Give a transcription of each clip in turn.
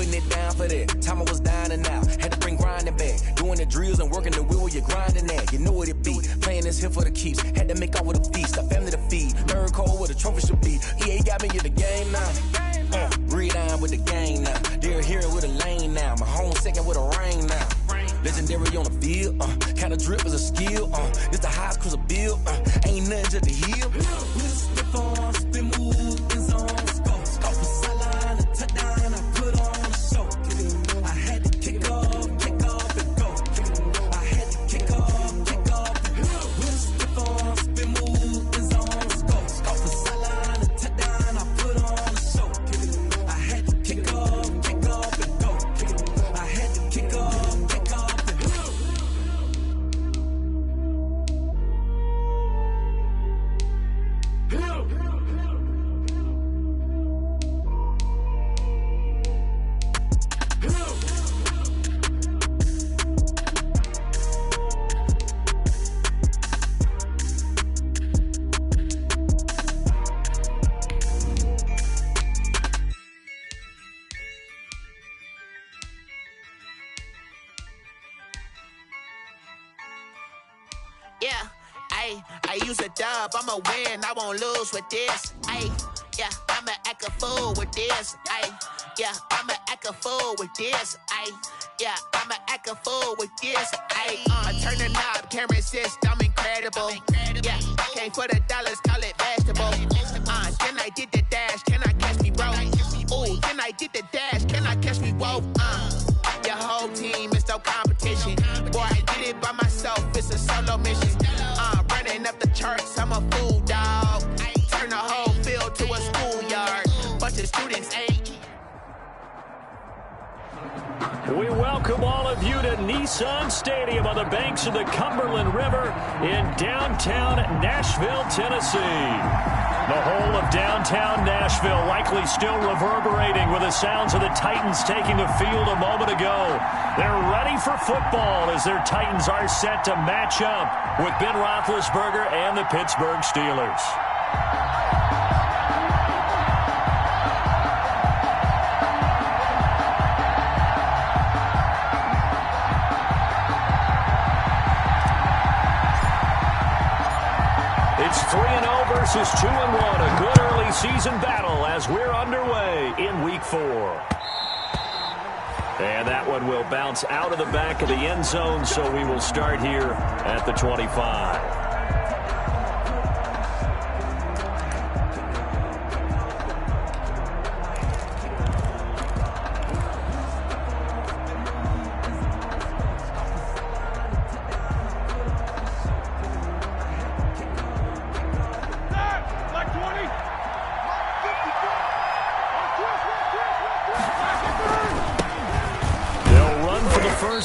putting it down for that. Time I was dying and out, had to bring grinding back. Doing the drills and working the wheel where you're grinding at. You know what it be, playing this here for the keeps. Had to make off with a feast, a family to feed. Third cold where the trophy should be. EA got me in the game now. Breed on with the game now. They're here with a lane now. My home second with a rain now. Legendary on the field, kinda drip is a skill, this the highest cruiser bill, ain't nothing just to heal. Spit on, spin move, in zone, scope for sideline, a touchdown, I put on a show. I had to kick off and go. I had to kick off and go. Spit on, spin move, in zone, scope for sideline, a touchdown, I put on a show. I had to kick off and go. I had to kick off. Yeah, I use a dub, I'ma win, I won't lose with this. Yeah, I'ma act a fool with this. Yeah, I'ma act a fool with this. Yeah, I'ma act a fool with this. I turn the knob, camera assist, I'm incredible. Yeah, came for the dollars, call it vegetable. Then I did the dash, can I catch me, bro? Ooh, then I did the dash, can I catch me, whoa? Your whole team is no competition. Boy, I did it by myself, it's a solo mission. Running up the charts, I'm a fool, dog. Turn the whole field to a schoolyard. Bunch of students ain't. We welcome all of you to Nissan Stadium on the banks of the Cumberland River in downtown Nashville, Tennessee. The whole of downtown Nashville likely still reverberating with the sounds of the Titans taking the field a moment ago. They're ready for football as their Titans are set to match up with Ben Roethlisberger and the Pittsburgh Steelers. It's 3-0 versus 2-1. A good early season battle as we're underway in Week 4. And that one will bounce out of the back of the end zone, so we will start here at the 25.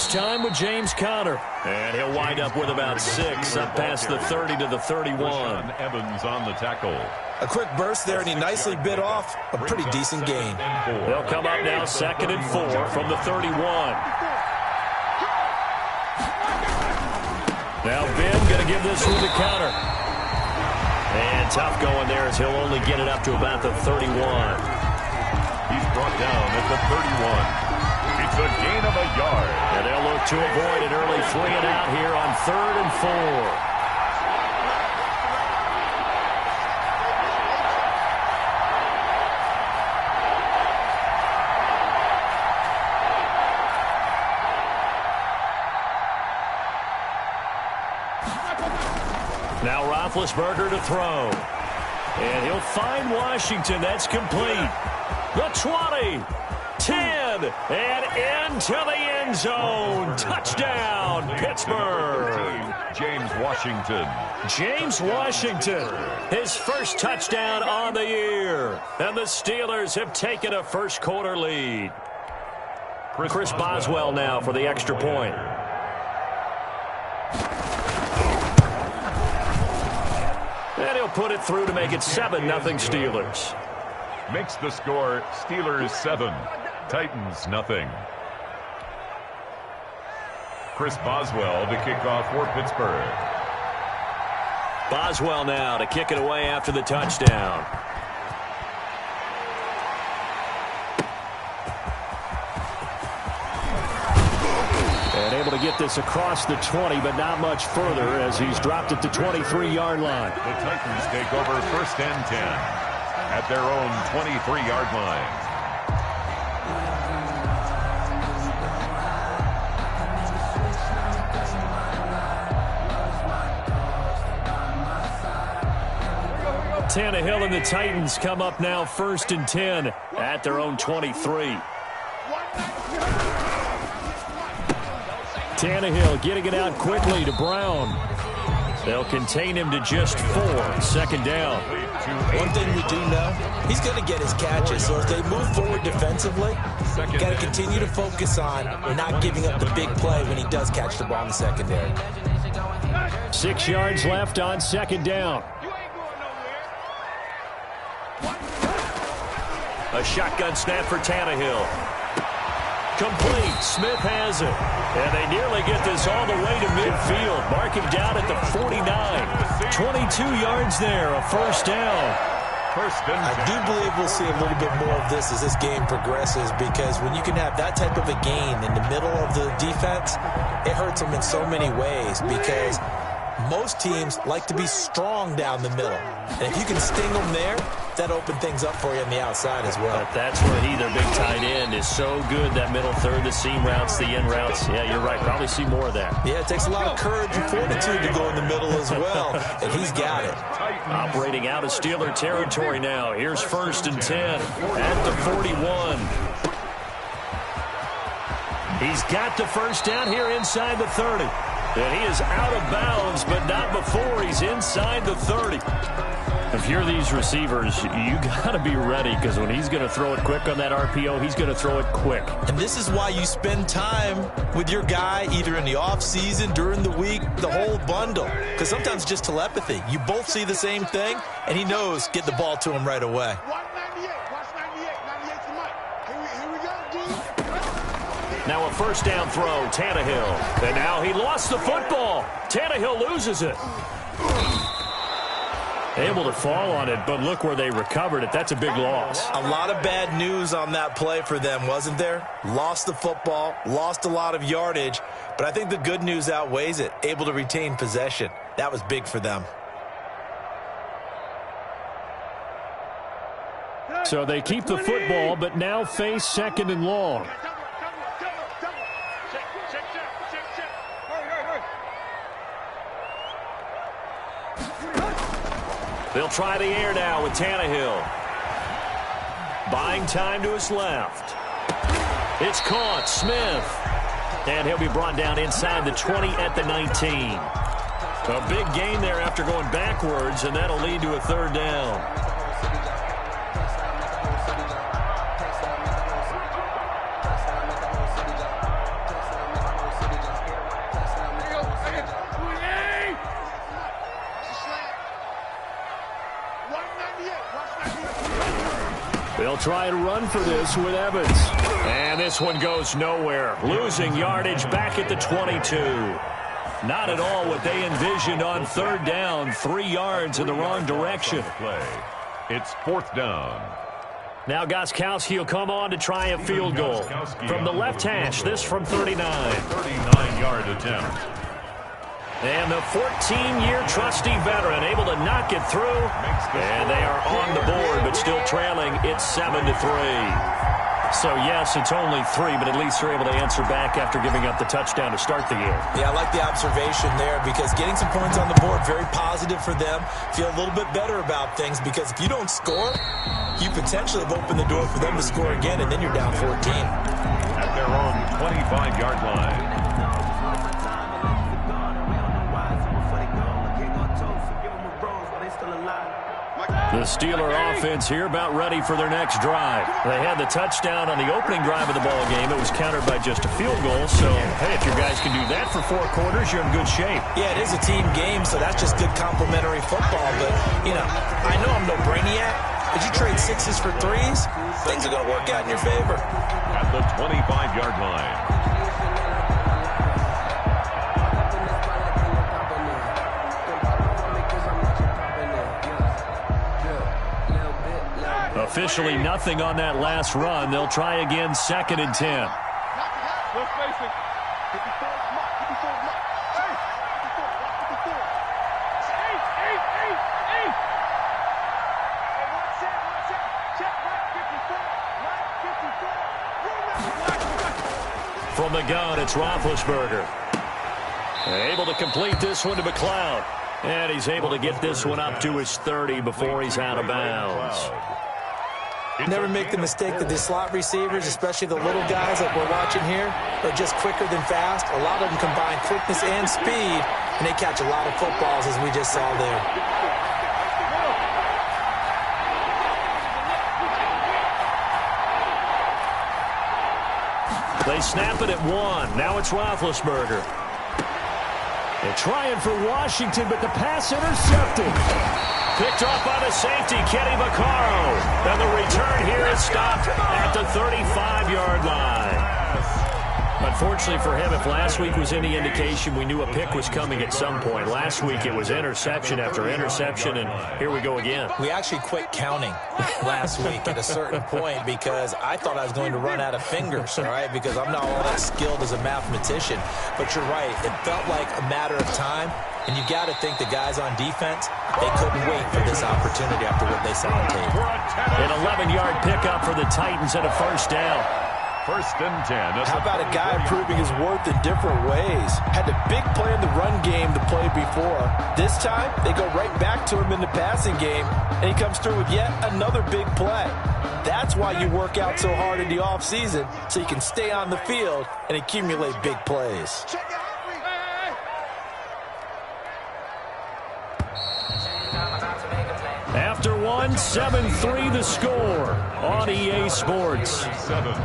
Time with James Conner, and he'll wind up with about 6 up past the 30 to the 31. Evans on the tackle. A quick burst there, and he nicely bit off a pretty decent gain. They'll come up now 2nd and 4 from the 31. Now Ben going to give this one to Conner. And tough going there as he'll only get it up to about the 31. He's brought down at the 31. It's a gain of a yard. And they'll look to avoid an early 3-and-out here on 3rd and 4. Now Roethlisberger to throw. And he'll find Washington. That's complete. The 20. 10, and into the end zone. Touchdown, Pittsburgh. James Washington. James Washington, his first touchdown on the year. And the Steelers have taken a first quarter lead. Chris Boswell now for the extra point. And he'll put it through to make it 7-0 Steelers. Makes the score Steelers 7. Titans, nothing. Chris Boswell to kick off for Pittsburgh. Boswell now to kick it away after the touchdown. And able to get this across the 20, but not much further as he's dropped at the 23-yard line. The Titans take over 1st and 10 at their own 23-yard line. Tannehill and the Titans come up now 1st and 10 at their own 23. Tannehill getting it out quickly to Brown. They'll contain him to just 4. 2nd down. One thing we do know, he's going to get his catches. So if they move forward defensively, you got to continue to focus on not giving up the big play when he does catch the ball in the secondary. 6 yards left on 2nd down. A shotgun snap for Tannehill. Complete. Smith has it. And they nearly get this all the way to midfield. Mark him down at the 49. 22 yards there. A 1st down. I do believe we'll see a little bit more of this as this game progresses, because when you can have that type of a gain in the middle of the defense, it hurts them in so many ways, because most teams like to be strong down the middle. And if you can sting them there, that opens things up for you on the outside as well. But that's where their big tight end, is so good. That middle third, the seam routes, the in routes. Yeah, you're right. Probably see more of that. Yeah, it takes a lot of courage and fortitude to go in the middle as well. And he's got it. Operating out of Steeler territory now. Here's 1st and 10 at the 41. He's got the 1st down here inside the 30. And he is out of bounds, but not before he's inside the 30. If you're these receivers, you got to be ready, because when he's going to throw it quick on that RPO, he's going to throw it quick. And this is why you spend time with your guy either in the offseason, during the week, the whole bundle. Because sometimes it's just telepathy. You both see the same thing, and he knows get the ball to him right away. Now a 1st down throw, Tannehill. And now he lost the football. Tannehill loses it. Able to fall on it, but look where they recovered it. That's a big loss. A lot of bad news on that play for them, wasn't there? Lost the football, lost a lot of yardage, but I think the good news outweighs it. Able to retain possession. That was big for them. So they keep the football, but now face 2nd and long. They'll try the air now with Tannehill. Buying time to his left. It's caught. Smith. And he'll be brought down inside the 20 at the 19. A big gain there after going backwards, and that'll lead to a 3rd down. They'll try to run for this with Evans. And this one goes nowhere. Losing yardage back at the 22. Not at all what they envisioned on 3rd down. 3 yards in the wrong direction. It's 4th down. Now Gostkowski will come on to try a field goal. From the left hash, this from 39. 39-yard attempt. And the 14-year trusty veteran able to knock it through. And they are on the board, but still trailing. It's 7-3. So, yes, it's only 3, but at least they're able to answer back after giving up the touchdown to start the game. Yeah, I like the observation there, because getting some points on the board, very positive for them. Feel a little bit better about things, because if you don't score, you potentially have opened the door for them to score again, and then you're down 14. At their own 25-yard line. The Steeler offense here about ready for their next drive. They had the touchdown on the opening drive of the ball game. It was countered by just a field goal. So, hey, if your guys can do that for 4 quarters, you're in good shape. Yeah, it is a team game, so that's just good complimentary football. But, you know, I know I'm no brainiac, but you trade 6s for 3s, things are going to work out in your favor. At the 25-yard line. Officially nothing on that last run. They'll try again 2nd and 10. From the gun, it's Roethlisberger. Able to complete this one to McLeod. And he's able to get this one up to his 30 before he's out of bounds. Never make the mistake that the slot receivers, especially the little guys like we're watching here, are just quicker than fast. A lot of them combine quickness and speed, and they catch a lot of footballs, as we just saw there. They snap it at 1. Now it's Roethlisberger. They're trying for Washington, but the pass intercepted. Picked off by the safety, Kenny Vaccaro. And the return here is stopped at the 35-yard line. Unfortunately for him, if last week was any indication, we knew a pick was coming at some point. Last week it was interception after interception, and here we go again. We actually quit counting last week at a certain point because I thought I was going to run out of fingers, all right, because I'm not all that skilled as a mathematician. But you're right. It felt like a matter of time, and you got to think the guys on defense, they couldn't wait for this opportunity after what they saw on tape. An 11-yard pickup for the Titans and a first down. First and 10. How about a guy proving his worth in different ways? Had a big play in the run game the play before. This time, they go right back to him in the passing game, and he comes through with yet another big play. That's why you work out so hard in the offseason, so you can stay on the field and accumulate big plays. After 1, 7-3 the score on EA Sports. 7,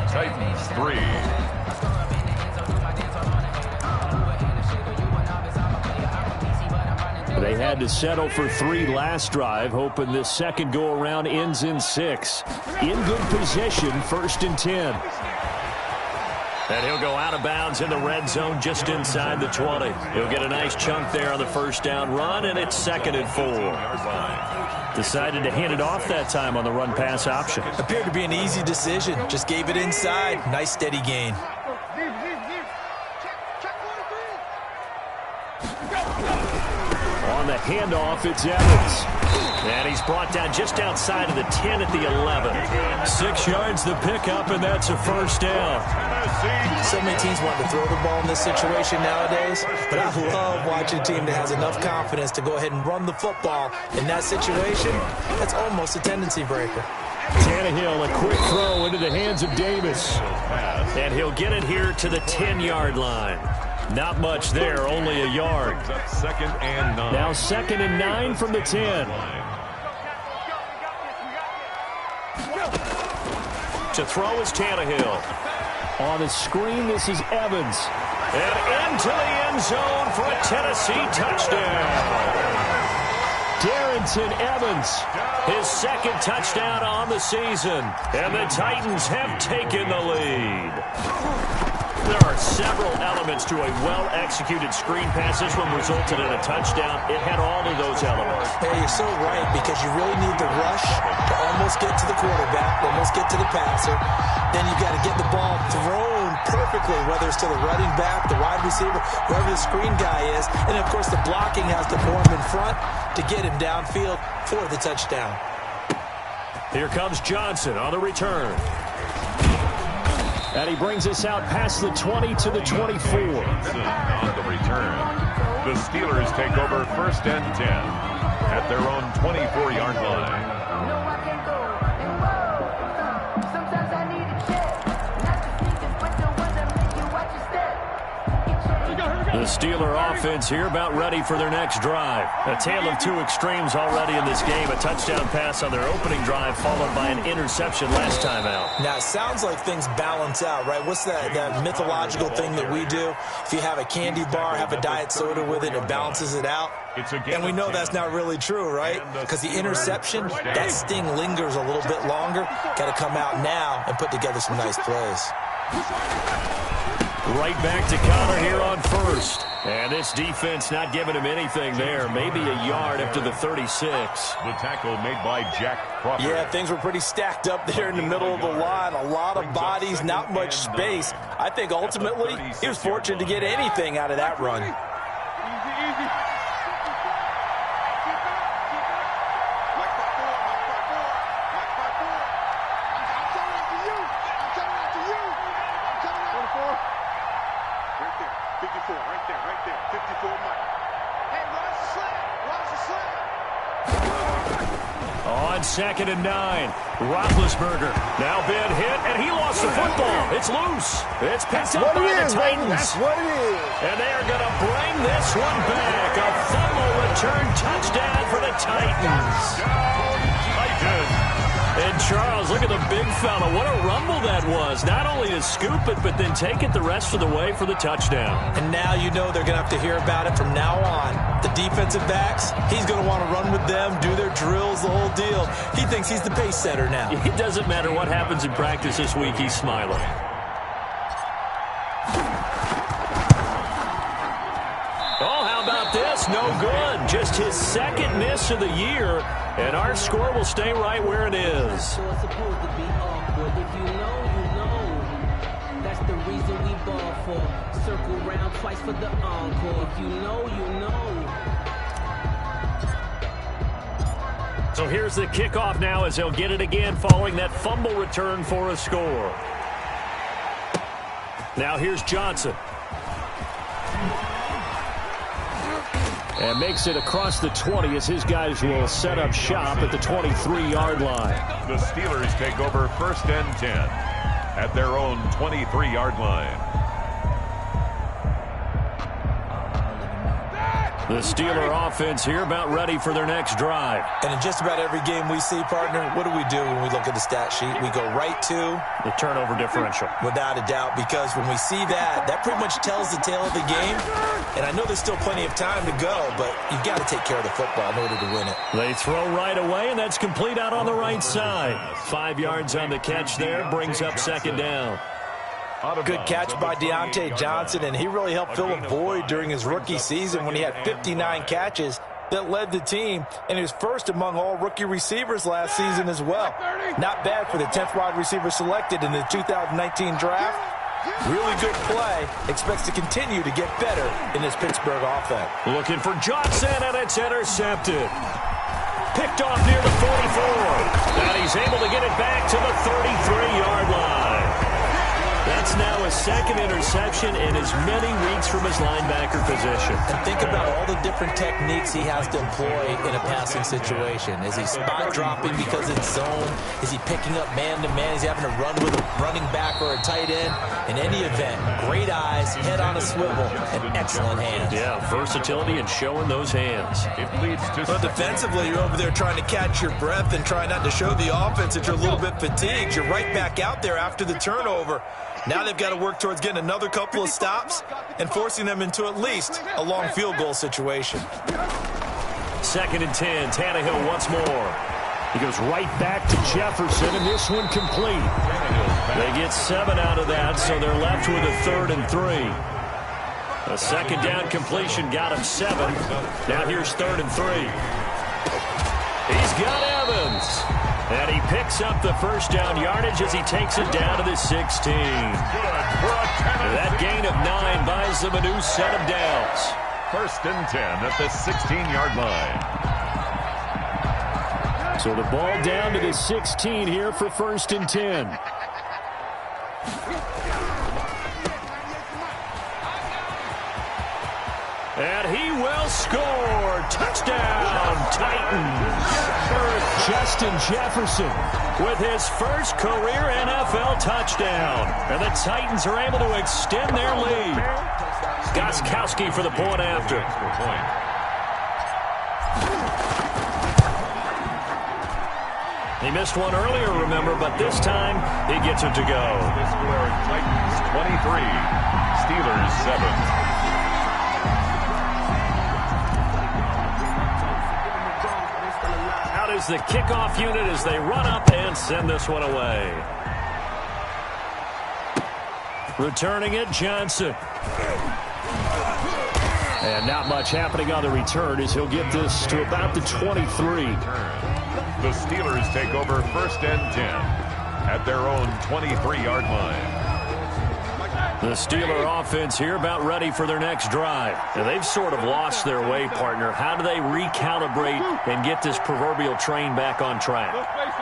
Titans 3. They had to settle for 3 last drive, hoping this second go-around ends in 6. In good position, 1st and 10. And he'll go out of bounds in the red zone just inside the 20. He'll get a nice chunk there on the first down run, and it's 2nd and 4. Decided to hand it off that time on the run-pass option. Appeared to be an easy decision. Just gave it inside. Nice steady gain. On the handoff, it's Evans. And he's brought down just outside of the 10 at the 11. 6 yards the pickup, and that's a first down. So many teams want to throw the ball in this situation nowadays, but I love watching a team that has enough confidence to go ahead and run the football. In that situation, that's almost a tendency breaker. Tannehill, a quick throw into the hands of Davis. And he'll get it here to the 10-yard line. Not much there, only a yard. 2nd and 9. Now 2nd and 9 from the 10. To throw is Tannehill. On the screen, this is Evans. And into the end zone for a Tennessee touchdown. Darrynton Evans, his 2nd touchdown on the season. And the Titans have taken the lead. There are several elements to a well-executed screen pass. This one resulted in a touchdown. It had all of those elements. Hey, you're so right, because you really need the rush to almost get to the quarterback, almost get to the passer. Then you got to get the ball thrown perfectly, whether it's to the running back, the wide receiver, whoever the screen guy is. And, of course, the blocking has to form in front to get him downfield for the touchdown. Here comes Johnson on the return. And he brings us out past the 20 to the 24. On the return, the Steelers take over 1st and 10 at their own 24-yard line. The Steeler offense here about ready for their next drive. A tale of 2 extremes already in this game. A touchdown pass on their opening drive followed by an interception last time out. Now, it sounds like things balance out, right? What's that mythological thing that we do? If you have a candy bar, have a diet soda with it, it balances it out. And we know that's not really true, right? Because the interception, that sting lingers a little bit longer. Got to come out now and put together some nice plays. Right back to counter here on first. And this defense not giving him anything there. Maybe a yard after the 36. The tackle made by Jack Crawford. Yeah, things were pretty stacked up there in the middle of the line. A lot of bodies, not much space. I think ultimately he was fortunate to get anything out of that run. On 2nd and 9, Roethlisberger now been hit, and he lost the football. It's loose. It's picked up by the Titans. That's what it is. And they are going to bring this one back. A fumble return touchdown for the Titans. And Charles, look at the big fella. What a rumble that was. Not only to scoop it, but then take it the rest of the way for the touchdown. And now you know they're going to have to hear about it from now on. The defensive backs, he's going to want to run with them, do their drills, the whole deal. He thinks he's the pace setter now. It doesn't matter what happens in practice this week. He's smiling. Oh, how about this? No good. Just his second miss of the year. And our score will stay right where it is. So it's supposed to be awkward. If you know, you know. That's the reason we ball for. Circle round twice for the encore. If you know, you know. So here's the kickoff now as he'll get it again following that fumble return for a score. Now here's Johnson. And makes it across the 20 as his guys will set up shop at the 23-yard line. The Steelers take over 1st and 10 at their own 23-yard line. The Steeler offense here about ready for their next drive. And in just about every game we see, partner, what do we do when we look at the stat sheet? We go right to the turnover differential. Without a doubt, because when we see that, that pretty much tells the tale of the game. And I know there's still plenty of time to go, but you've got to take care of the football in order to win it. They throw right away, and that's complete out on the right side. 5 yards on the catch there, brings up 2nd down. Good catch by Deontay Johnson, and he really helped fill a void during his rookie season when he had 59 catches that led the team, and he was first among all rookie receivers last season as well. Not bad for the 10th wide receiver selected in the 2019 draft. Really good play. Expects to continue to get better in this Pittsburgh offense. Looking for Johnson, and it's intercepted. Picked off near the 44. And he's able to get it back to the 33-yard line. That's now his second interception in as many weeks from his linebacker position. And think about all the different techniques he has to employ in a passing situation. Is he spot dropping because it's zone? Is he picking up man-to-man? Is he having to run with a running back or a tight end? In any event, great eyes, head on a swivel, and excellent hands. Yeah, versatility and showing those hands. It leads to But defensively, you're over there trying to catch your breath and try not to show the offense that you're a little bit fatigued. You're right back out there after the turnover. Now they've got to work towards getting another couple of stops and forcing them into at least a long field goal situation. 2nd and 10, Tannehill once more. He goes right back to Jefferson, and this one complete. They get 7 out of that, so they're left with a 3rd and 3. A 2nd down completion got him 7. Now here's 3rd and 3. He's got Evans. And he picks up the 1st down yardage as he takes it down to the 16. That gain of 9 buys them a new set of downs. 1st and 10 at the 16-yard line. So the ball down to the 16 here for 1st and 10. And he will score. Touchdown, Titans. Justin Jefferson with his first career NFL touchdown. And the Titans are able to extend their lead. Gostkowski for the point after. He missed one earlier, remember, but this time he gets it to go. The score, Titans 23, Steelers 7. Out is the kickoff unit as they run up and send this one away. Returning it, Johnson. And not much happening on the return as he'll get this to about the 23. The Steelers take over 1st and 10 at their own 23-yard line. The Steeler offense here about ready for their next drive. And they've sort of lost their way, partner. How do they recalibrate and get this proverbial train back on track?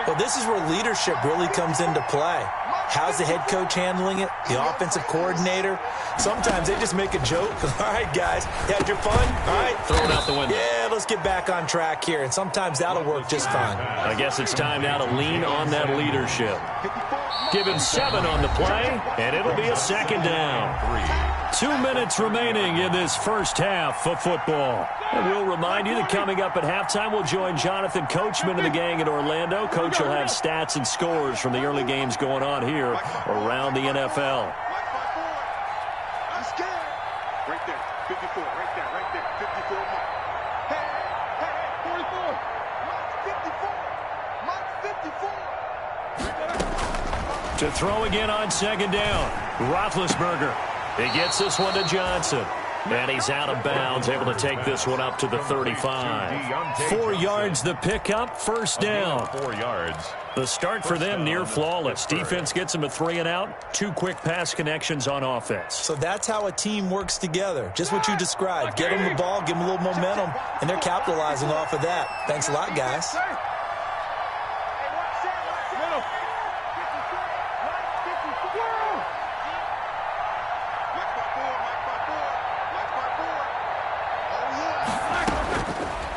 Well, this is where leadership really comes into play. How's the head coach handling it? The offensive coordinator? Sometimes they just make a joke. All right, guys, you had your fun? All right. Throw it out the window. Yeah, let's get back on track here. And sometimes that'll work just fine. I guess it's time now to lean on that leadership. Give him 7 on the play, and it'll be a 2nd down. 2 minutes remaining in this first half of football. And we'll remind you that coming up at halftime, we'll join Jonathan Coachman and the gang in Orlando. Coach will have stats and scores from the early games going on here around the NFL. I'm scared. Right there, 54, right there, 54. Hey, 44. Mark 54. To throw again on 2nd down, Roethlisberger. He gets this one to Johnson. And he's out of bounds, able to take this one up to the 35. 4 yards the pickup, 1st down. 4 yards. The start for them near flawless. Defense gets them a 3 and out. 2 quick pass connections on offense. So that's how a team works together. Just what you described. Get them the ball, give them a little momentum, and they're capitalizing off of that. Thanks a lot, guys.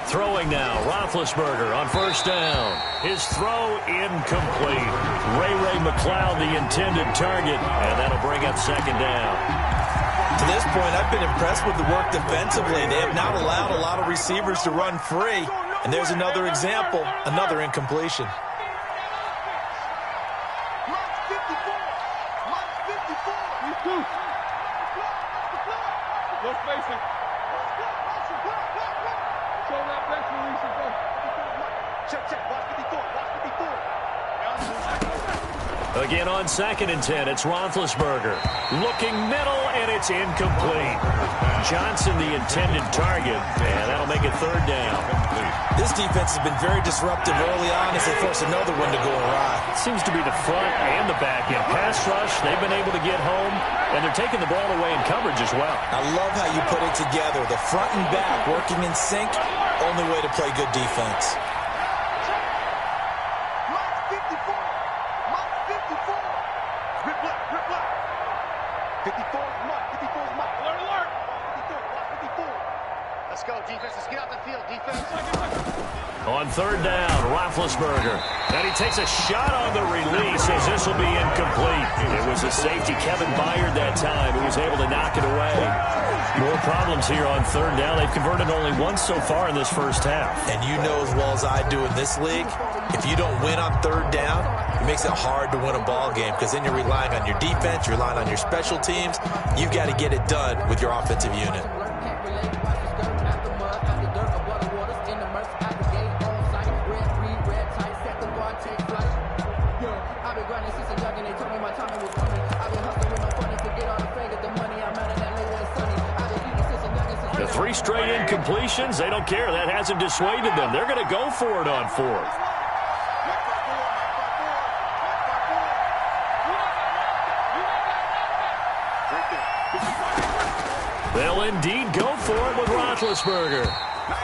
Throwing now, Roethlisberger on 1st down. His throw incomplete. Ray McCloud, the intended target, and that'll bring up 2nd down. To this point, I've been impressed with the work defensively. They have not allowed a lot of receivers to run free. And there's another example, another incompletion. Again on 2nd and 10, it's Roethlisberger. Looking middle, and it's incomplete. Johnson, the intended target, and that'll make it 3rd down. This defense has been very disruptive early on as they force another one to go awry. Seems to be the front and the back end. Pass rush, they've been able to get home, and they're taking the ball away in coverage as well. I love how you put it together. The front and back working in sync, only way to play good defense. On 3rd down, Roethlisberger. And he takes a shot on the release as this will be incomplete. It was a safety, Kevin Byard, that time, who was able to knock it away. More problems here on 3rd down. They've converted only once so far in this first half. And you know as well as I do in this league, if you don't win on 3rd down, it makes it hard to win a ball game because then you're relying on your defense, you're relying on your special teams. You've got to get it done with your offensive unit. The 3 straight incompletions, they don't care. That hasn't dissuaded them. They're going to go for it on 4th. They'll indeed go for it with Roethlisberger.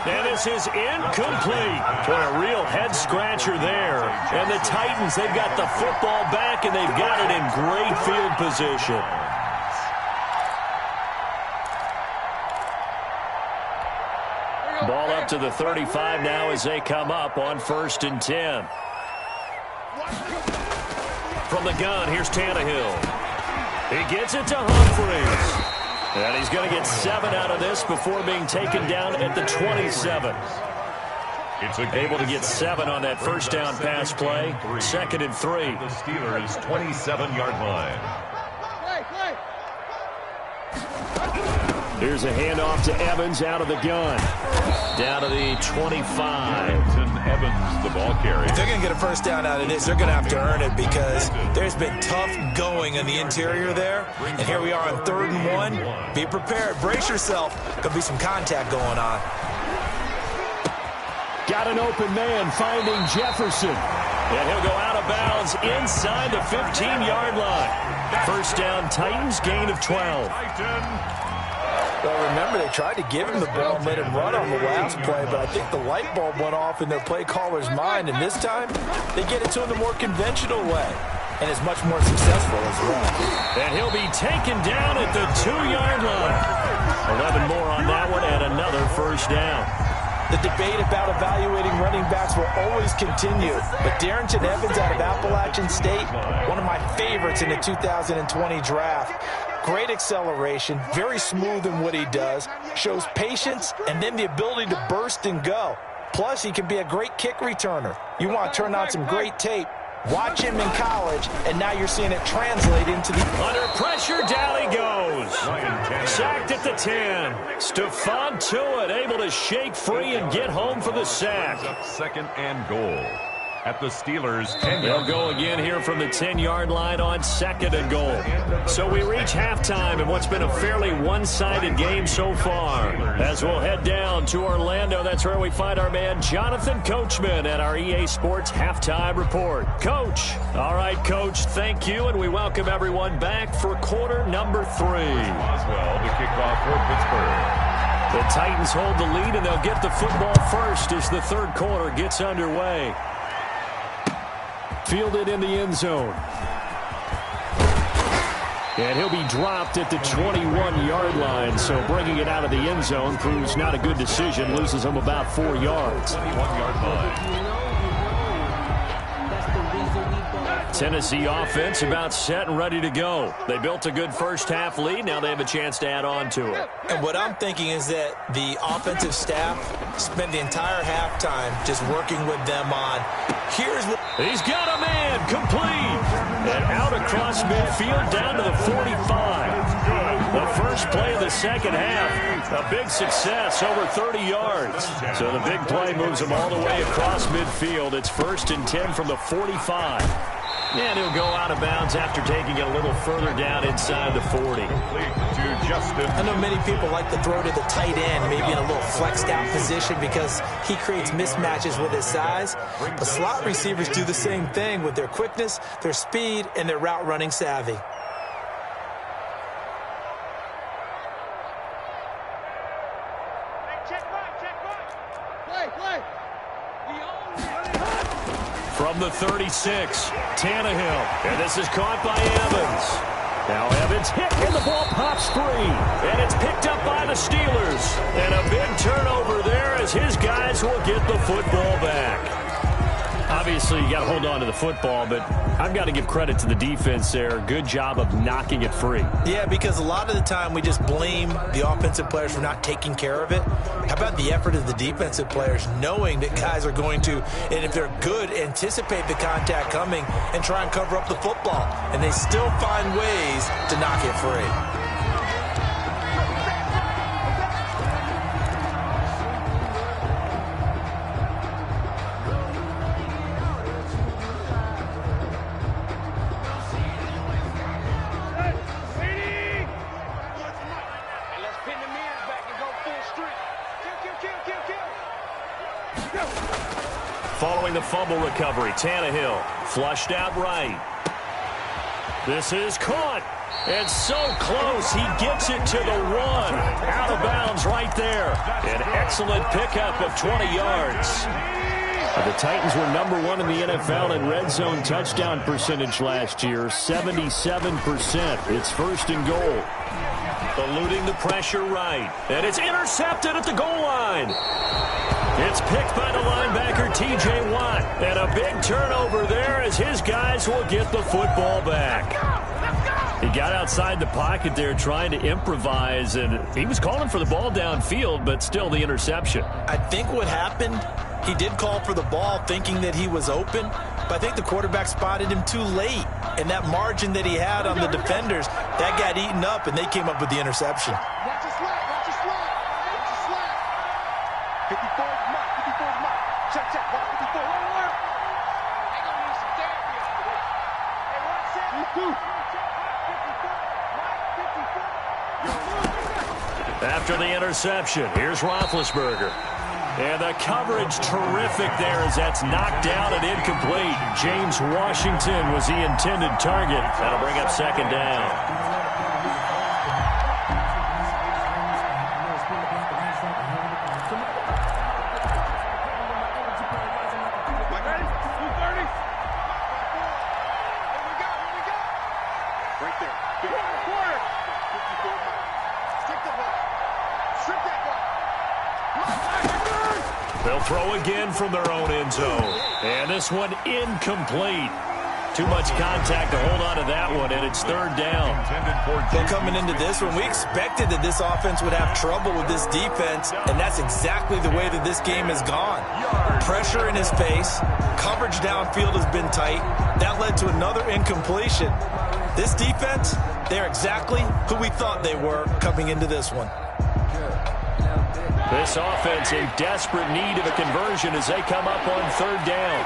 And this is incomplete. Boy, a real head-scratcher there. And the Titans, they've got the football back, and they've got it in great field position. Ball up to the 35 now as they come up on 1st and 10. From the gun, here's Tannehill. He gets it to Humphries. And he's going to get 7 out of this before being taken down at the 27. Able to get 7 on that 1st down pass play. 2nd and 3. The Steelers' 27-yard line. Here's a handoff to Evans out of the gun. Down to the 25. Evans, the ball carrier. If they're going to get a first down out of this, they're going to have to earn it because there's been tough going in the interior there. And here we are on 3rd and 1. Be prepared. Brace yourself. Could be some contact going on. Got an open man finding Jefferson. And he'll go out of bounds inside the 15-yard line. First down, Titans, gain of 12. Well, remember, they tried to give him the ball and let him run on the last play, but I think the light bulb went off in their play caller's mind, and this time they get it to him the more conventional way, and it's much more successful as well. And he'll be taken down at the 2-yard line. 11 more on that one and another first down. The debate about evaluating running backs will always continue, but Darrington Evans out of Appalachian State, one of my favorites in the 2020 draft. Great acceleration, very smooth in what he does, shows patience, and then the ability to burst and go. Plus, he can be a great kick returner. You want to turn on some great tape, watch him in college, and now you're seeing it translate into the... Under pressure, down he goes. Sacked at the 10. Stephon Tuitt able to shake free and get home for the sack. Second and goal at the Steelers' 10. They'll go again here from the 10-yard line on 2nd and goal. So we reach halftime in what's been a fairly one-sided game so far. As we'll head down to Orlando, that's where we find our man Jonathan Coachman at our EA Sports Halftime Report. Coach. All right, Coach, thank you, and we welcome everyone back for quarter number 3. Oswell to kick off for Pittsburgh. The Titans hold the lead, and they'll get the football first as the third quarter gets underway. Fielded in the end zone. And he'll be dropped at the 21-yard line, so bringing it out of the end zone proves not a good decision. Loses him about 4 yards. 21-yard line. Tennessee offense about set and ready to go. They built a good first-half lead. Now they have a chance to add on to it. And what I'm thinking is that the offensive staff spent the entire halftime just working with them on, here's what... He's got a man, complete. And out across midfield down to the 45. The first play of the second half, a big success, over 30 yards. So the big play moves him all the way across midfield. It's 1st and 10 from the 45. And he'll go out of bounds after taking it a little further down inside the 40. To Justin. I know many people like to throw to the tight end, maybe in a little flexed out position because he creates mismatches with his size. But slot receivers do the same thing with their quickness, their speed, and their route running savvy. From the 36, Tannehill. And this is caught by Evans. Now Evans hit, and the ball pops free. And it's picked up by the Steelers. And a big turnover there as his guys will get the football back. Obviously, you got to hold on to the football, but I've got to give credit to the defense there. Good job of knocking it free. Yeah, because a lot of the time we just blame the offensive players for not taking care of it. How about the effort of the defensive players knowing that guys are going to, and if they're good, anticipate the contact coming and try and cover up the football. And they still find ways to knock it free. Following the fumble recovery, Tannehill flushed out right. This is caught. And so close, he gets it to the 1. Out of bounds right there. An excellent pickup of 20 yards. The Titans were number 1 in the NFL in red zone touchdown percentage last year, 77%. It's 1st and goal. Eluding the pressure right. And it's intercepted at the goal line. It's picked by the linebacker, T.J. Watt. And a big turnover there as his guys will get the football back. He got outside the pocket there trying to improvise, and he was calling for the ball downfield, but still the interception. I think what happened, he did call for the ball thinking that he was open, but I think the quarterback spotted him too late. And that margin that he had on the defenders, that got eaten up, and they came up with the interception. Watch your slap, watch your slap, watch your slap. 54 is mark, 54 is mark. Check, check, watch 54. After the interception, here's Roethlisberger. And the coverage terrific there as that's knocked down and incomplete. James Washington was the intended target. That'll bring up second down. They'll throw again from their own end zone. And this one incomplete. Too much contact to hold on to that one, and it's third down. Well, coming into this one, we expected that this offense would have trouble with this defense, and that's exactly the way that this game has gone. Pressure in his face. Coverage downfield has been tight. That led to another incompletion. This defense, they're exactly who we thought they were coming into this one. This offense in desperate need of a conversion as they come up on third down.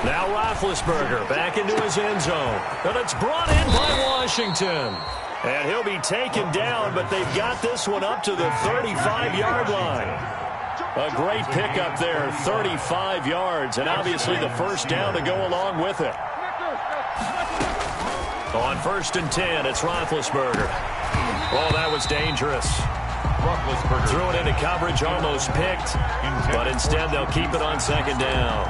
Now Roethlisberger back into his end zone. And it's brought in by Washington. And he'll be taken down, but they've got this one up to the 35-yard line. A great pickup there, 35 yards, and obviously the first down to go along with it. On 1st and 10, it's Roethlisberger. Oh, that was dangerous. Roethlisberger threw it into coverage, almost picked, but instead they'll keep it on second down.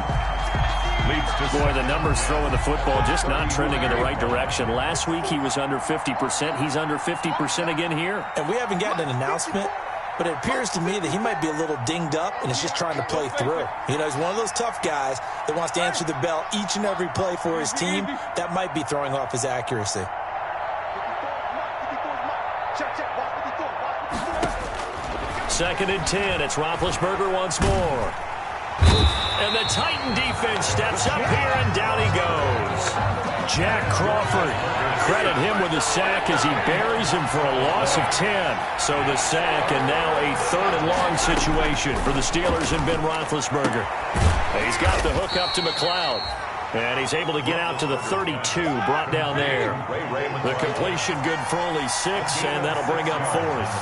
Boy, the numbers throwing the football just not trending in the right direction. Last week he was under 50%. He's under 50% again here. And we haven't gotten an announcement, but it appears to me that he might be a little dinged up and is just trying to play through. You know, he's one of those tough guys that wants to answer the bell each and every play for his team. That might be throwing off his accuracy. Second and 10, it's Roethlisberger once more. And the Titan defense steps up here, and down he goes. Jack Crawford, credit him with a sack as he buries him for a loss of 10. So the sack, and now a third and long situation for the Steelers and Ben Roethlisberger. He's got the hook up to McLeod. And he's able to get out to the 32, brought down there. The completion good for only 6, and that'll bring up fourth.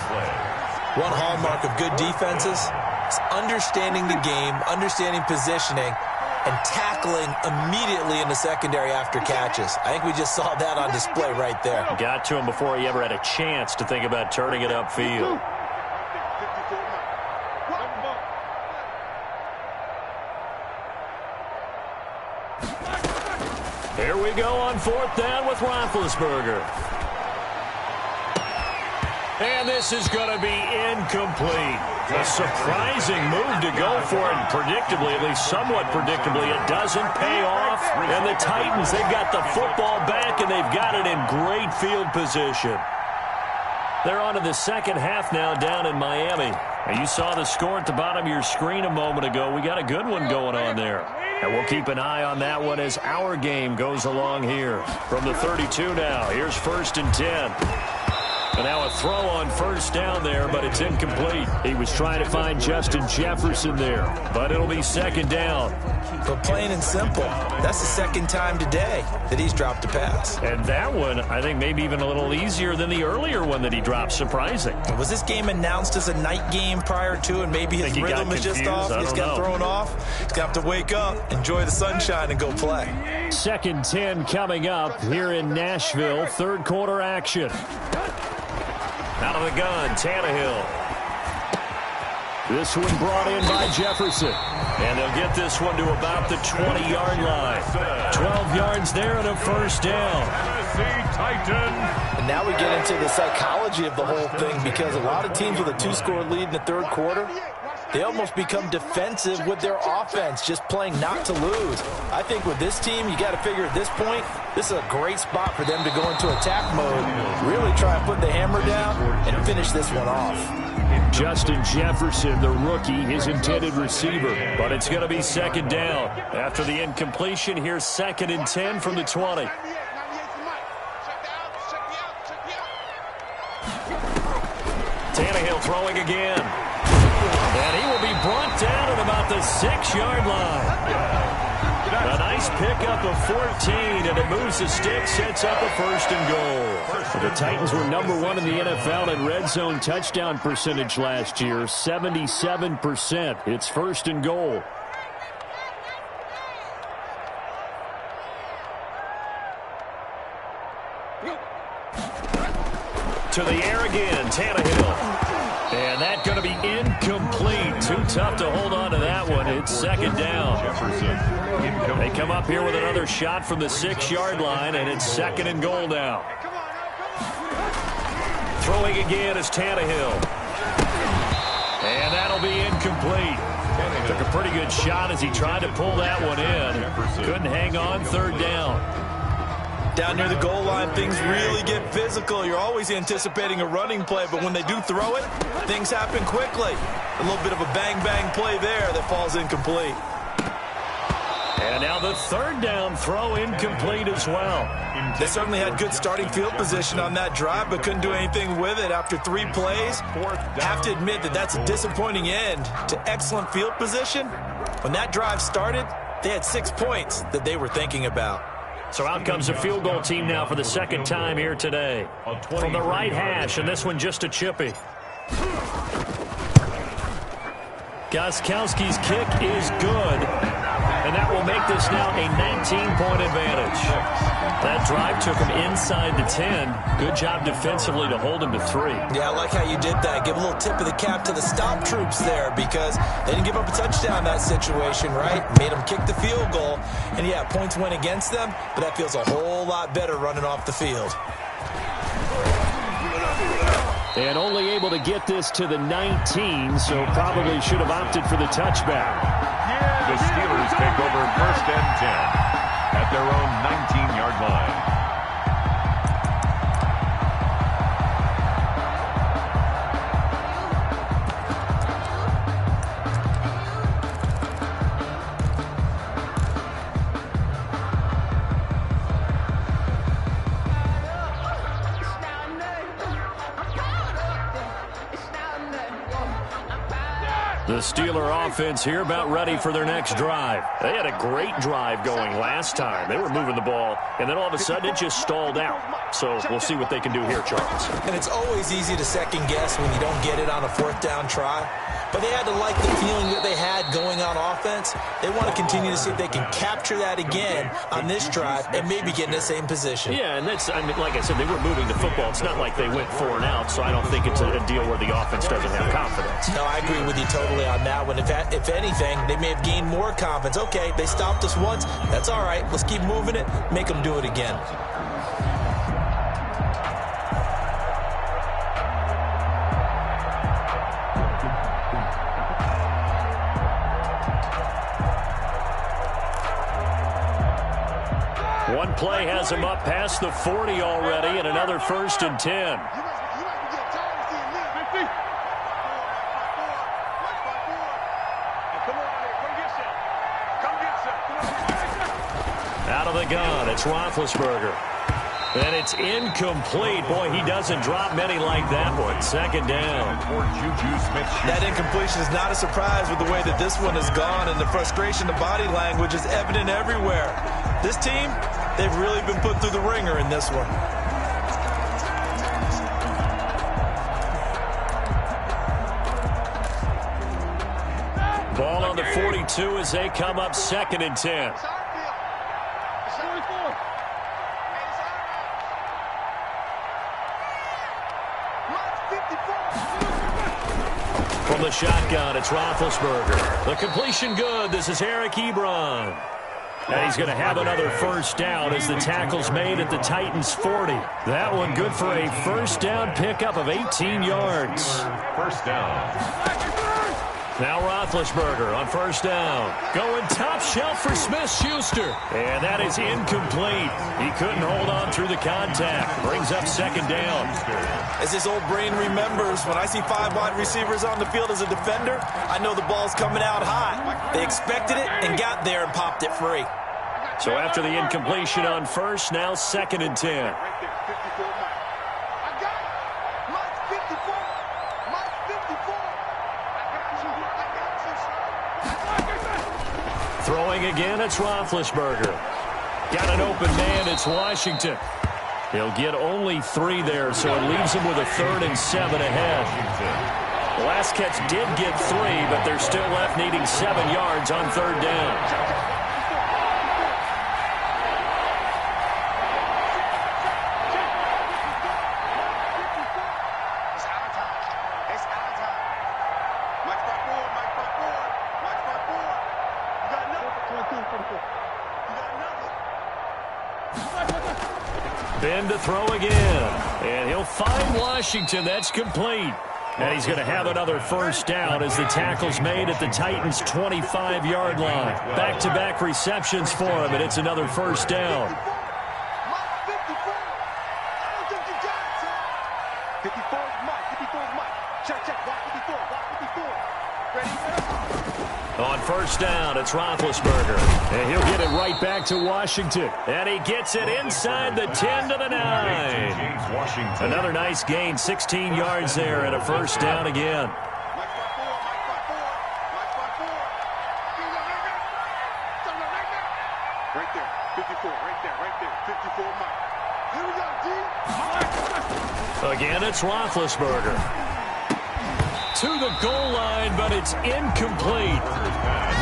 One hallmark of good defenses is understanding the game, understanding positioning, and tackling immediately in the secondary after catches. I think we just saw that on display right there. Got to him before he ever had a chance to think about turning it upfield. Here we go on fourth down with Roethlisberger. And this is going to be incomplete. A surprising move to go for it. Predictably, at least somewhat predictably, it doesn't pay off. And the Titans, they've got the football back, and they've got it in great field position. They're on to the second half now down in Miami. And you saw the score at the bottom of your screen a moment ago. We got a good one going on there. And we'll keep an eye on that one as our game goes along here. From the 32 now, here's 1st and 10. And now a throw on first down there, but it's incomplete. He was trying to find Justin Jefferson there, but it'll be second down. But plain and simple, that's the second time today that he's dropped a pass. And that one, I think, maybe even a little easier than the earlier one that he dropped. Surprising. Was this game announced as a night game prior to, and maybe his rhythm is just off? He's got thrown off. He's got to wake up, enjoy the sunshine, and go play. 2nd and 10 coming up here in Nashville. Third quarter action. Out of the gun, Tannehill. This one brought in by Jefferson. And they'll get this one to about the 20-yard line. 12 yards there and a first down. And now we get into the psychology of the whole thing, because a lot of teams with a 2-score lead in the third quarter, they almost become defensive with their offense, just playing not to lose. I think with this team, you got to figure at this point, this is a great spot for them to go into attack mode, really try and put the hammer down and finish this one off. Justin Jefferson, the rookie, his intended receiver. But it's going to be second down. After the incompletion, here's 2nd and 10 from the 20. Tannehill throwing again. And he will be brought down at about the 6-yard line. A nice pickup of 14, and it moves the stick, sets up a 1st and goal. The Titans were #1 in the NFL in red zone touchdown percentage last year, 77%. It's 1st and goal. To the air again, Tannehill. And that's going to be incomplete. Too tough to hold on to that one. It's 2nd down. They come up here with another shot from the 6-yard line, and it's 2nd and goal now. Throwing again is Tannehill. And that'll be incomplete. Took a pretty good shot as he tried to pull that one in. Couldn't hang on, 3rd down. Down near the goal line, things really get physical. You're always anticipating a running play, but when they do throw it, things happen quickly. A little bit of a bang-bang play there that falls incomplete. And now the 3rd down throw incomplete as well. They certainly had good starting field position on that drive, but couldn't do anything with it after 3 plays. Have to admit that that's a disappointing end to excellent field position. When that drive started, they had 6 points that they were thinking about. So out comes a field goal team now for the 2nd time here today. From the right hash, and this one just a chippy. Gostkowski's kick is good, and that will make this now a 19-point advantage. That drive took him inside the 10. Good job defensively to hold him to 3. Yeah, I like how you did that. Give a little tip of the cap to the stop troops there because they didn't give up a touchdown in that situation, right? Made them kick the field goal. And, yeah, points went against them, but that feels a whole lot better running off the field. And only able to get this to the 19, so probably should have opted for the touchback. The Steelers take over 1st and 10 at their own 19-yard line. The Steeler offense here about ready for their next drive. They had a great drive going last time. They were moving the ball, and then all of a sudden it just stalled out. So we'll see what they can do here, Charles. And it's always easy to second guess when you don't get it on a 4th down try. But they had to like the feeling that they had going on offense. They want to continue to see if they can capture that again on this drive and maybe get in the same position. Yeah, and that's, I mean, like I said, they were moving the football. It's not like they went 4 and out, so I don't think it's a deal where the offense doesn't have confidence. No, I agree with you totally on that one. If anything, they may have gained more confidence. Okay, they stopped us once. That's all right. Let's keep moving it. Make them do it again. One play has him up past the 40 already, and another 1st and 10. Out of the gun, it's Roethlisberger. And it's incomplete. Boy, he doesn't drop many like that one. 2nd down. That incompletion is not a surprise with the way that this one has gone, and the frustration, the body language is evident everywhere. This team, they've really been put through the ringer in this one. Ball on the 42 as they come up 2nd and 10. From the shotgun, it's Roethlisberger. The completion good. This is Eric Ebron. And he's going to have another 1st down as the tackle's made at the Titans' 40. That one good for a 1st down pickup of 18 yards. 1st down. Now Roethlisberger on 1st down. Going top shelf for Smith-Schuster. And that is incomplete. He couldn't hold on through the contact. Brings up 2nd down. As his old brain remembers, when I see 5 wide receivers on the field as a defender, I know the ball's coming out hot. They expected it and got there and popped it free. So after the incompletion on 1st, now 2nd and 10. Throwing again, it's Roethlisberger. Got an open man, it's Washington. He'll get only 3 there, so it leaves him with a 3rd and 7 ahead. The last catch did get 3, but they're still left needing 7 yards on 3rd down. Ben to throw again, and he'll find Washington. That's complete. And he's going to have another 1st down as the tackle's made at the Titans' 25-yard line. Back-to-back receptions for him, and it's another 1st down. 54 is Mike. 54 is Mike. Check. Block 54. Block 54. Ready? On 1st down, it's Roethlisberger. And he'll get it right back to Washington. And he gets it inside the 10 to the 9. Another nice gain, 16 yards there, and a 1st down again. Right there. 54. Right there. 54 Mike. Here we go, D. Again, it's Roethlisberger. To the goal line, but it's incomplete.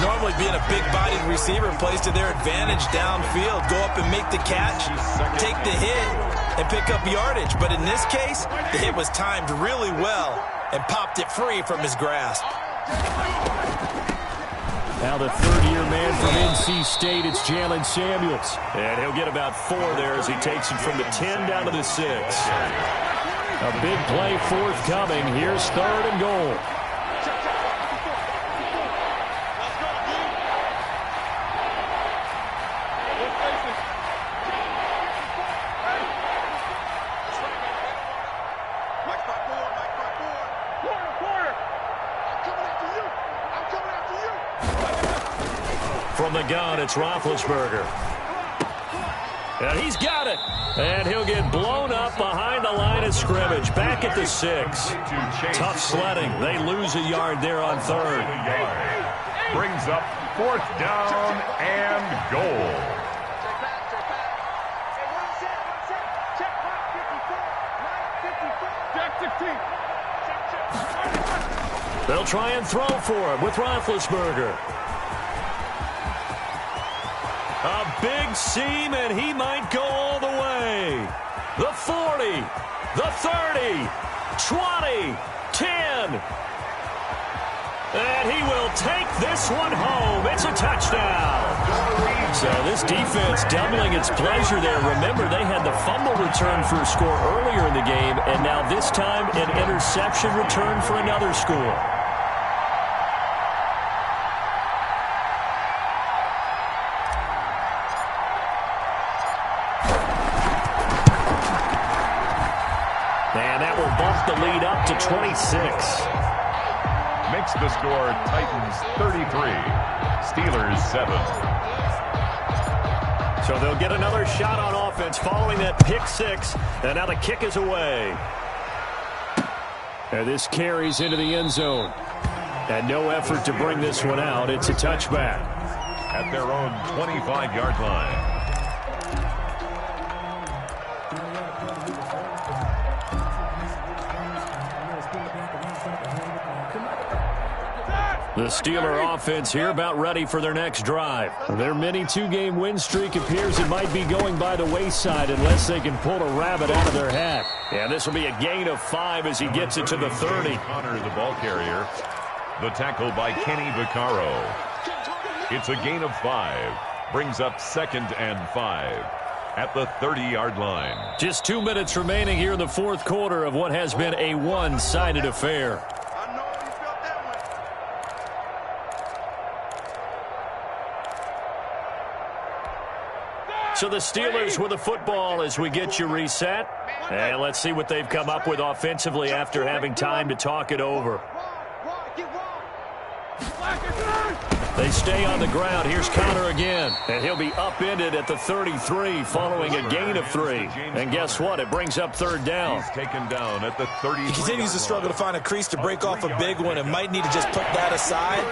Normally being a big-bodied receiver plays to their advantage downfield. Go up and make the catch, take the hit, and pick up yardage. But in this case, the hit was timed really well and popped it free from his grasp. Now the 3rd-year man from NC State, it's Jalen Samuels. And he'll get about 4 there as he takes it from the 10 down to the 6. A big play forthcoming. Here's 3rd and goal. From the gun, it's Roethlisberger. And he's got it. And he'll get blown up behind the line of scrimmage. Back at the 6. Tough sledding. They lose a yard there on 3rd. Brings up 4th down and goal. They'll try and throw for him with Roethlisberger. A big seam, and he might go all the way. The 40, the 30, 20, 10. And he will take this one home. It's a touchdown. So this defense doubling its pleasure there. Remember, they had the fumble return for a score earlier in the game, and now this time an interception return for another score. And that will bump the lead up to 26. Makes the score Titans 33, Steelers 7. So they'll get another shot on offense following that pick 6. And now the kick is away. And this carries into the end zone. And no effort to bring this one out. It's a touchback. At their own 25-yard line. The Steeler offense here about ready for their next drive. Their mini 2-game win streak appears it might be going by the wayside unless they can pull a rabbit out of their hat. And this will be a gain of 5 as he gets it to the 30. Connor, the ball carrier. The tackle by Kenny Vaccaro. It's a gain of 5. Brings up 2nd and 5 at the 30-yard line. Just 2 minutes remaining here in the fourth quarter of what has been a one-sided affair. So the Steelers with the football as we get you reset. And let's see what they've come up with offensively after having time to talk it over. They stay on the ground. Here's Conner again. And he'll be upended at the 33 following a gain of 3. And guess what? It brings up third down. He's taken down at the 30. He continues to struggle to find a crease to break off a big one and might need to just put that aside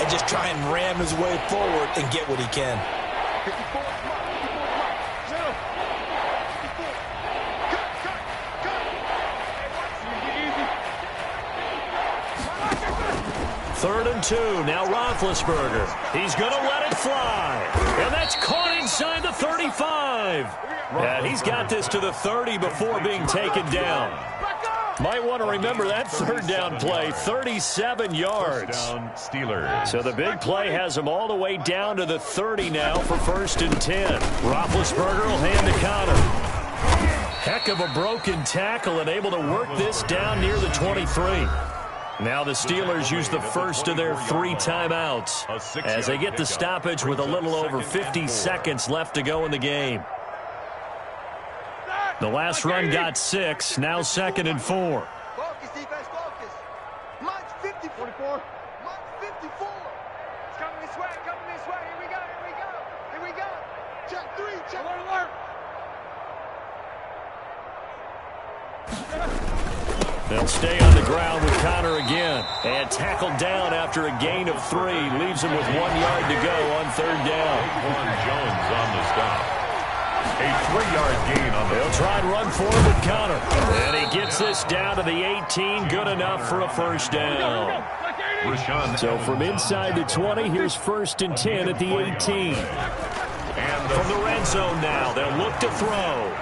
and just try and ram his way forward and get what he can. 3rd and 2. Now Roethlisberger. He's going to let it fly. And that's caught inside the 35. And he's got this to the 30 before being taken down. Might want to remember that 3rd down play. 37 yards. Down Steelers. So the big play has him all the way down to the 30 now for 1st and 10. Roethlisberger will hand to Conner. Heck of a broken tackle and able to work this down near the 23. Now the Steelers use the first of their 3 timeouts as they get the stoppage with a little over 50 seconds left to go in the game. The last run got 6. Now 2nd and 4. Focus, defense, focus. March 54. March 54. It's coming this way, coming this way. Here we go, here we go. Here we go. Check 3, check. Alert. They'll stay on the ground with Conner again. And tackled down after a gain of 3. Leaves him with 1 yard to go on 3rd down. Jones on the stop. A 3-yard gain on the They'll try and run forward with Conner. And he gets this down to the 18. Good enough for a 1st down. So from inside the 20, here's 1st and 10 at the 18. And from the red zone now, they'll look to throw.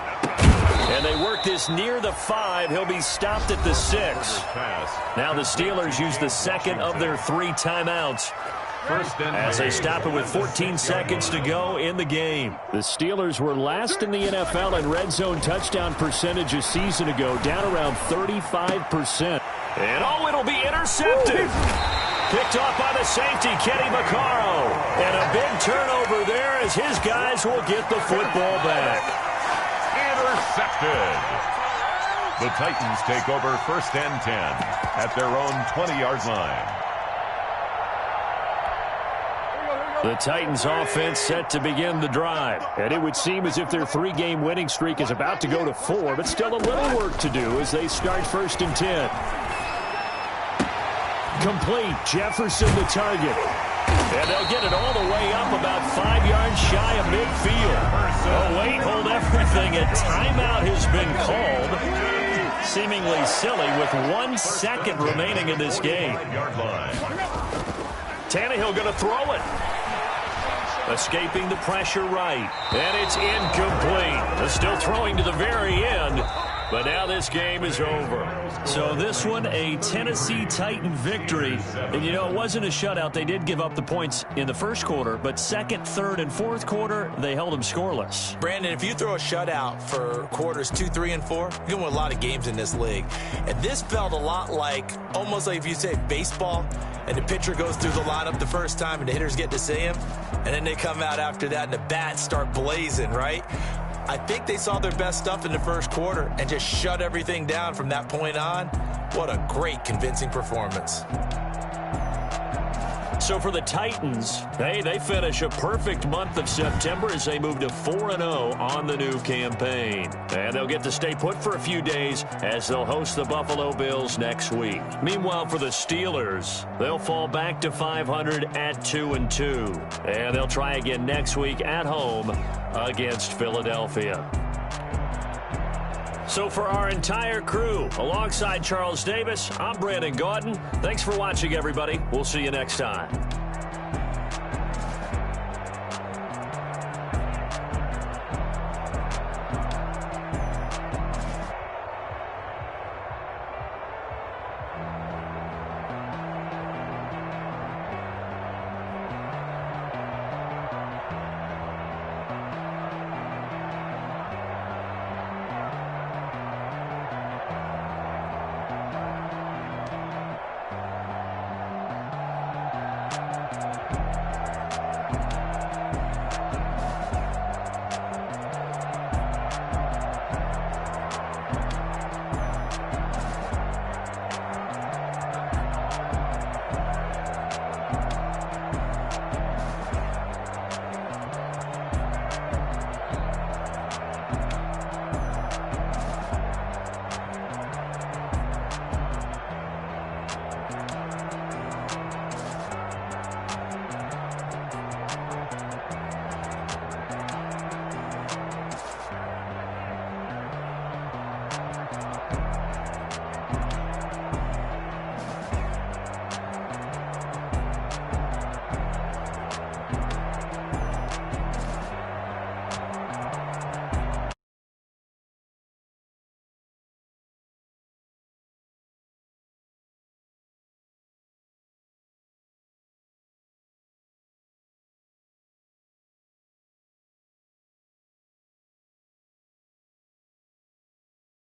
And they work this near the 5. He'll be stopped at the 6. Now the Steelers use the 2nd of their 3 timeouts as they stop it with 14 seconds to go in the game. The Steelers were last in the NFL in red zone touchdown percentage a season ago, down around 35%. And it'll be intercepted. Picked off by the safety, Kenny Vaccaro. And a big turnover there as his guys will get the football back. Intercepted. The Titans take over 1st and 10 at their own 20-yard line. The Titans offense set to begin the drive. And it would seem as if their 3-game winning streak is about to go to 4, but still a little work to do as they start 1st and 10. Complete. Jefferson the target. And they'll get it all the way up about 5 yards shy of midfield. Oh, wait, hold everything. A timeout has been called. Seemingly silly with 1 second remaining in this game. Tannehill going to throw it. Escaping the pressure right. And it's incomplete. They're still throwing to the very end. But now this game is over. So this one, a Tennessee Titan victory. And, you know, it wasn't a shutout. They did give up the points in the first quarter. But 2nd, 3rd, and 4th quarter, they held them scoreless. Brandon, if you throw a shutout for quarters 2, 3, and 4, you're going to win a lot of games in this league. And this felt a lot like, almost like if you say baseball, and the pitcher goes through the lineup the first time and the hitters get to see him, and then they come out after that and the bats start blazing, right? I think they saw their best stuff in the first quarter and just shut everything down from that point on. What a great, convincing performance. So for the Titans, they finish a perfect month of September as they move to 4-0 on the new campaign. And they'll get to stay put for a few days as they'll host the Buffalo Bills next week. Meanwhile, for the Steelers, they'll fall back to 500 at 2-2. And they'll try again next week at home against Philadelphia. So for our entire crew, alongside Charles Davis, I'm Brandon Gaudin. Thanks for watching, everybody. We'll see you next time.